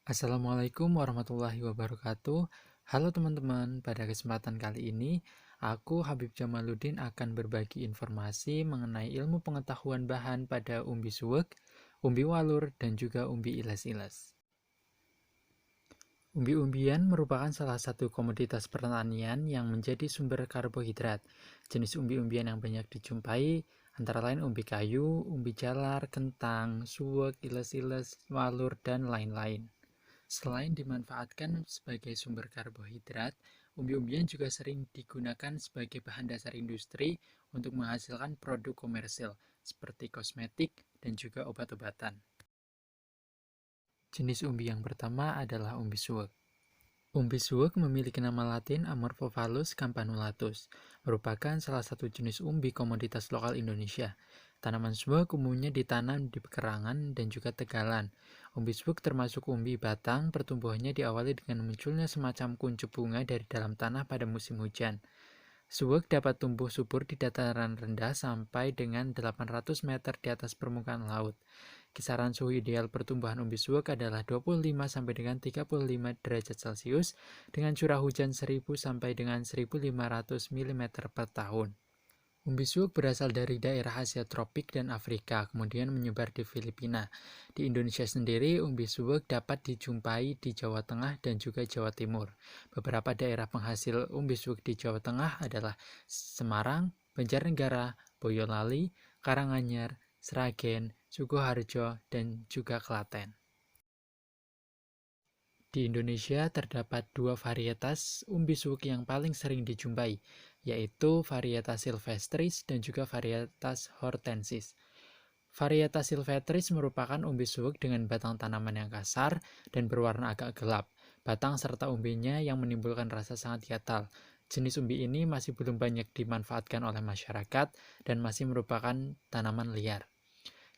Assalamualaikum warahmatullahi wabarakatuh. Halo teman-teman, pada kesempatan kali ini aku Habib Jamaluddin akan berbagi informasi mengenai ilmu pengetahuan bahan pada umbi suwek, umbi walur, dan juga umbi iles-iles. Umbi-umbian merupakan salah satu komoditas pertanian yang menjadi sumber karbohidrat. Jenis umbi-umbian yang banyak dijumpai antara lain umbi kayu, umbi jalar, kentang, suwek, iles-iles, walur, dan lain-lain. Selain dimanfaatkan sebagai sumber karbohidrat, umbi-umbian juga sering digunakan sebagai bahan dasar industri untuk menghasilkan produk komersil seperti kosmetik dan juga obat-obatan. Jenis umbi yang pertama adalah umbi suwek. Umbi suwek memiliki nama latin Amorphophallus campanulatus, merupakan salah satu jenis umbi komoditas lokal Indonesia. Tanaman suwek umumnya ditanam di pekarangan dan juga tegalan. Umbi suwek termasuk umbi batang, pertumbuhannya diawali dengan munculnya semacam kuncup bunga dari dalam tanah pada musim hujan. Suwek dapat tumbuh subur di dataran rendah sampai dengan 800 meter di atas permukaan laut. Kisaran suhu ideal pertumbuhan umbi suwek adalah 25 sampai dengan 35 derajat Celcius dengan curah hujan 1000 sampai dengan 1500 mm per tahun. Umbi suwek berasal dari daerah Asia tropik dan Afrika, kemudian menyebar di Filipina. Di Indonesia sendiri, umbi suwek dapat dijumpai di Jawa Tengah dan juga Jawa Timur. Beberapa daerah penghasil umbi suwek di Jawa Tengah adalah Semarang, Banjarnegara, Boyolali, Karanganyar, Sragen, Sukoharjo, dan juga Klaten. Di Indonesia terdapat dua varietas umbi suwek yang paling sering dijumpai, yaitu varietas silvestris dan juga varietas hortensis. Varietas silvestris merupakan umbi suwek dengan batang tanaman yang kasar dan berwarna agak gelap. Batang serta umbinya yang menimbulkan rasa sangat gatal. Jenis umbi ini masih belum banyak dimanfaatkan oleh masyarakat dan masih merupakan tanaman liar.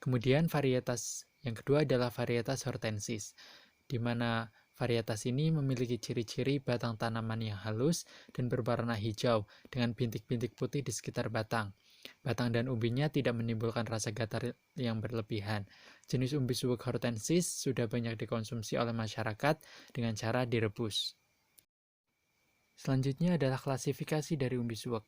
Kemudian varietas yang kedua adalah varietas hortensis, di mana varietas ini memiliki ciri-ciri batang tanaman yang halus dan berwarna hijau dengan bintik-bintik putih di sekitar batang. Batang dan umbinya tidak menimbulkan rasa gatal yang berlebihan. Jenis umbi suwek hortensis sudah banyak dikonsumsi oleh masyarakat dengan cara direbus. Selanjutnya adalah klasifikasi dari umbi suwek.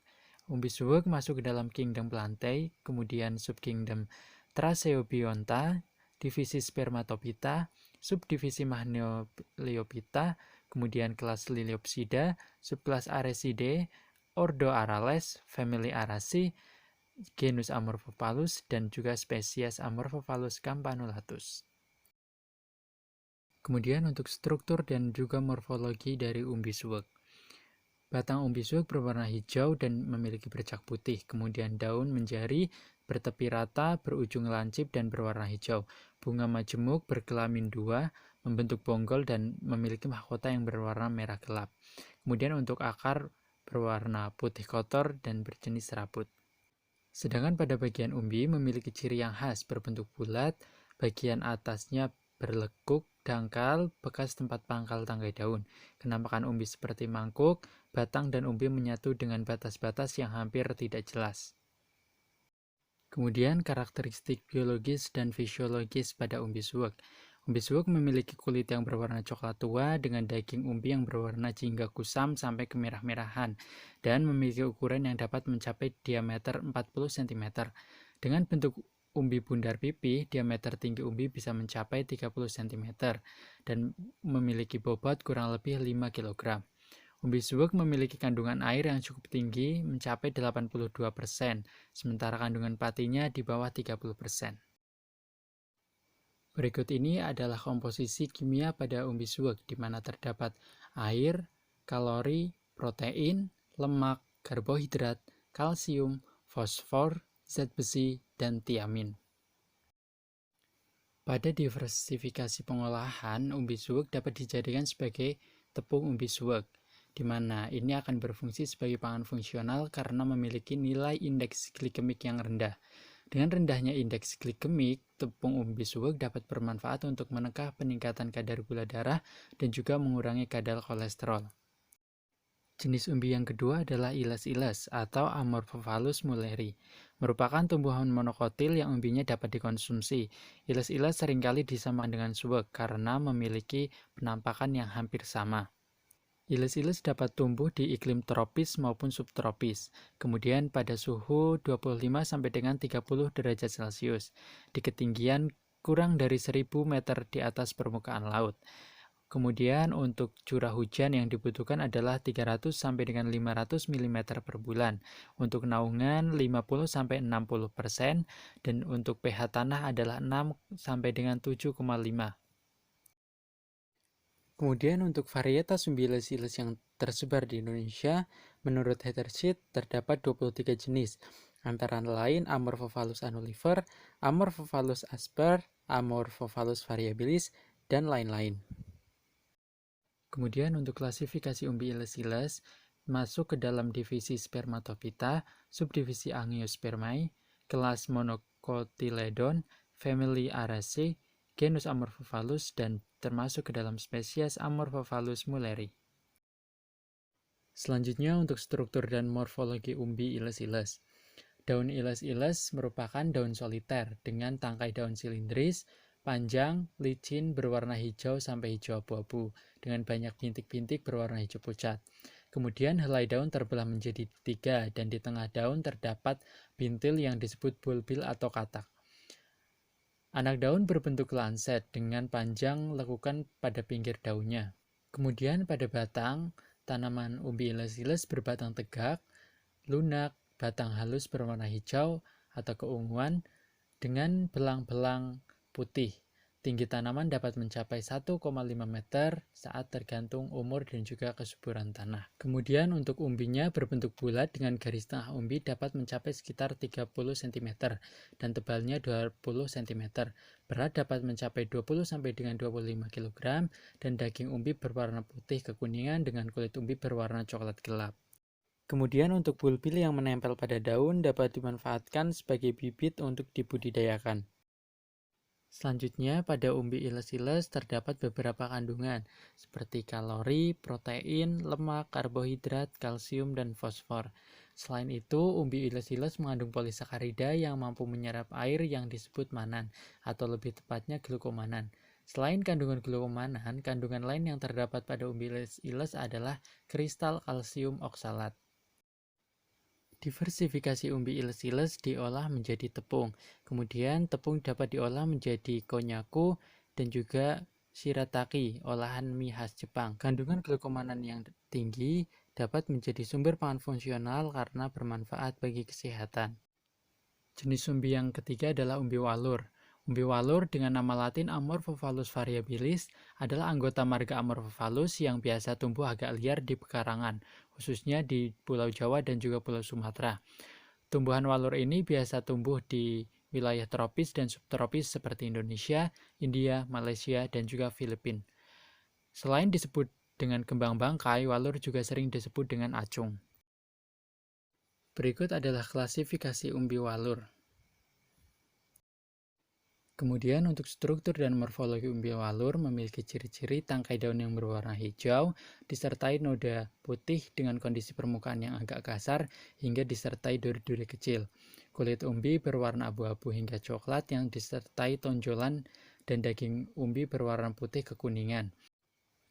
Umbi suwek masuk ke dalam kingdom Plantae, kemudian subkingdom Tracheobionta, divisi Spermatophyta, subdivisi Mahnioleophyta, kemudian kelas Liliopsida, subkelas Arecidae, ordo Arales, family Araceae, genus Amorphophallus, dan juga spesies Amorphophallus campanulatus. Kemudian untuk struktur dan juga morfologi dari umbi suwek. Batang umbi suwek berwarna hijau dan memiliki bercak putih, kemudian daun menjari, bertepi rata, berujung lancip, dan berwarna hijau. Bunga majemuk berkelamin dua, membentuk bonggol, dan memiliki mahkota yang berwarna merah gelap. Kemudian untuk akar berwarna putih kotor dan berjenis serabut. Sedangkan pada bagian umbi memiliki ciri yang khas, berbentuk bulat, bagian atasnya berlekuk, dangkal, bekas tempat pangkal tangkai daun. Kenampakan umbi seperti mangkuk, batang dan umbi menyatu dengan batas-batas yang hampir tidak jelas. Kemudian karakteristik biologis dan fisiologis pada umbi suwek. Umbi suwek memiliki kulit yang berwarna coklat tua dengan daging umbi yang berwarna jingga kusam sampai kemerah-merahan dan memiliki ukuran yang dapat mencapai diameter 40 cm. Dengan bentuk umbi bundar pipih, diameter tinggi umbi bisa mencapai 30 cm dan memiliki bobot kurang lebih 5 kg. Umbi suwek memiliki kandungan air yang cukup tinggi, mencapai 82%, sementara kandungan patinya di bawah 30%. Berikut ini adalah komposisi kimia pada umbi suwek, di mana terdapat air, kalori, protein, lemak, karbohidrat, kalsium, fosfor, zat besi, dan tiamin. Pada diversifikasi pengolahan, umbi suwek dapat dijadikan sebagai tepung umbi suwek, di mana ini akan berfungsi sebagai pangan fungsional karena memiliki nilai indeks glikemik yang rendah. Dengan rendahnya indeks glikemik, tepung umbi suwek dapat bermanfaat untuk menekan peningkatan kadar gula darah dan juga mengurangi kadar kolesterol. Jenis umbi yang kedua adalah iles-iles atau Amorphophallus mulleri. Merupakan tumbuhan monokotil yang umbinya dapat dikonsumsi. Iles-iles seringkali disamakan dengan suwek karena memiliki penampakan yang hampir sama. Iles-iles dapat tumbuh di iklim tropis maupun subtropis, kemudian pada suhu 25 sampai dengan 30 derajat Celcius, di ketinggian kurang dari 1000 meter di atas permukaan laut. Kemudian untuk curah hujan yang dibutuhkan adalah 300 sampai dengan 500 mm per bulan. Untuk naungan 50 sampai 60% dan untuk pH tanah adalah 6 sampai dengan 7,5. Kemudian untuk varietas umbi iles-iles yang tersebar di Indonesia, menurut Hetersheet terdapat 23 jenis, antara lain Amorphophallus annulifer, Amorphophallus asper, Amorphophallus variabilis, dan lain-lain. Kemudian untuk klasifikasi umbi iles-iles, masuk ke dalam divisi Spermatophyta, subdivisi Angiospermae, kelas Monocotyledon, family Araceae, genus Amorphophallus, dan termasuk ke dalam spesies Amorphophallus mulleri. Selanjutnya untuk struktur dan morfologi umbi iles-iles. Daun iles-iles merupakan daun soliter dengan tangkai daun silindris, panjang, licin, berwarna hijau sampai hijau abu-abu, dengan banyak bintik-bintik berwarna hijau pucat. Kemudian helai daun terbelah menjadi 3, dan di tengah daun terdapat bintil yang disebut bulbil atau katak. Anak daun berbentuk lanset dengan panjang lekukan pada pinggir daunnya. Kemudian pada batang, tanaman umbi iles-iles berbatang tegak, lunak, batang halus berwarna hijau atau keunguan dengan belang-belang putih. Tinggi tanaman dapat mencapai 1,5 meter saat tergantung umur dan juga kesuburan tanah. Kemudian untuk umbinya berbentuk bulat dengan garis tengah umbi dapat mencapai sekitar 30 cm dan tebalnya 20 cm. Berat dapat mencapai 20 sampai dengan 25 kg dan daging umbi berwarna putih kekuningan dengan kulit umbi berwarna coklat gelap. Kemudian untuk bulbil yang menempel pada daun dapat dimanfaatkan sebagai bibit untuk dibudidayakan. Selanjutnya, pada umbi iles-iles terdapat beberapa kandungan, seperti kalori, protein, lemak, karbohidrat, kalsium, dan fosfor. Selain itu, umbi iles-iles mengandung polisakarida yang mampu menyerap air yang disebut manan, atau lebih tepatnya glukomanan. Selain kandungan glukomanan, kandungan lain yang terdapat pada umbi iles-iles adalah kristal kalsium oksalat. Diversifikasi umbi iles-iles diolah menjadi tepung. Kemudian tepung dapat diolah menjadi konnyaku dan juga shirataki, olahan mie khas Jepang. Kandungan glukomanan yang tinggi dapat menjadi sumber pangan fungsional karena bermanfaat bagi kesehatan. Jenis umbi yang ketiga adalah umbi walur. Umbi walur dengan nama latin Amorphophallus variabilis adalah anggota marga Amorphophallus yang biasa tumbuh agak liar di pekarangan, khususnya di Pulau Jawa dan juga Pulau Sumatera. Tumbuhan walur ini biasa tumbuh di wilayah tropis dan subtropis seperti Indonesia, India, Malaysia, dan juga Filipina. Selain disebut dengan kembang bangkai, walur juga sering disebut dengan acung. Berikut adalah klasifikasi umbi walur. Kemudian untuk struktur dan morfologi umbi walur memiliki ciri-ciri tangkai daun yang berwarna hijau, disertai noda putih dengan kondisi permukaan yang agak kasar hingga disertai duri-duri kecil. Kulit umbi berwarna abu-abu hingga coklat yang disertai tonjolan dan daging umbi berwarna putih kekuningan.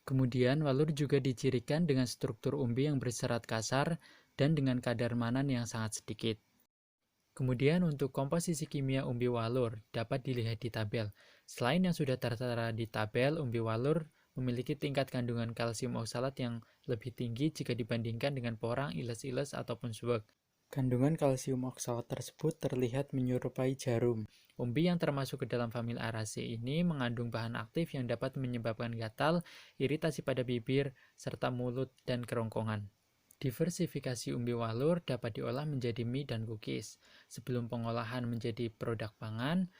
Kemudian walur juga dicirikan dengan struktur umbi yang berserat kasar dan dengan kadar manan yang sangat sedikit. Kemudian untuk komposisi kimia umbi walur dapat dilihat di tabel. Selain yang sudah tertera di tabel, umbi walur memiliki tingkat kandungan kalsium oksalat yang lebih tinggi jika dibandingkan dengan porang, iles-iles, ataupun suwek. Kandungan kalsium oksalat tersebut terlihat menyerupai jarum. Umbi yang termasuk ke dalam famili Araceae ini mengandung bahan aktif yang dapat menyebabkan gatal, iritasi pada bibir, serta mulut dan kerongkongan. Diversifikasi umbi walur dapat diolah menjadi mie dan cookies. Sebelum pengolahan menjadi produk pangan,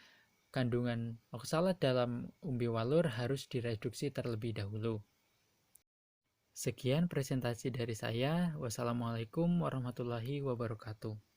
kandungan oksalat dalam umbi walur harus direduksi terlebih dahulu. Sekian presentasi dari saya. Wassalamualaikum warahmatullahi wabarakatuh.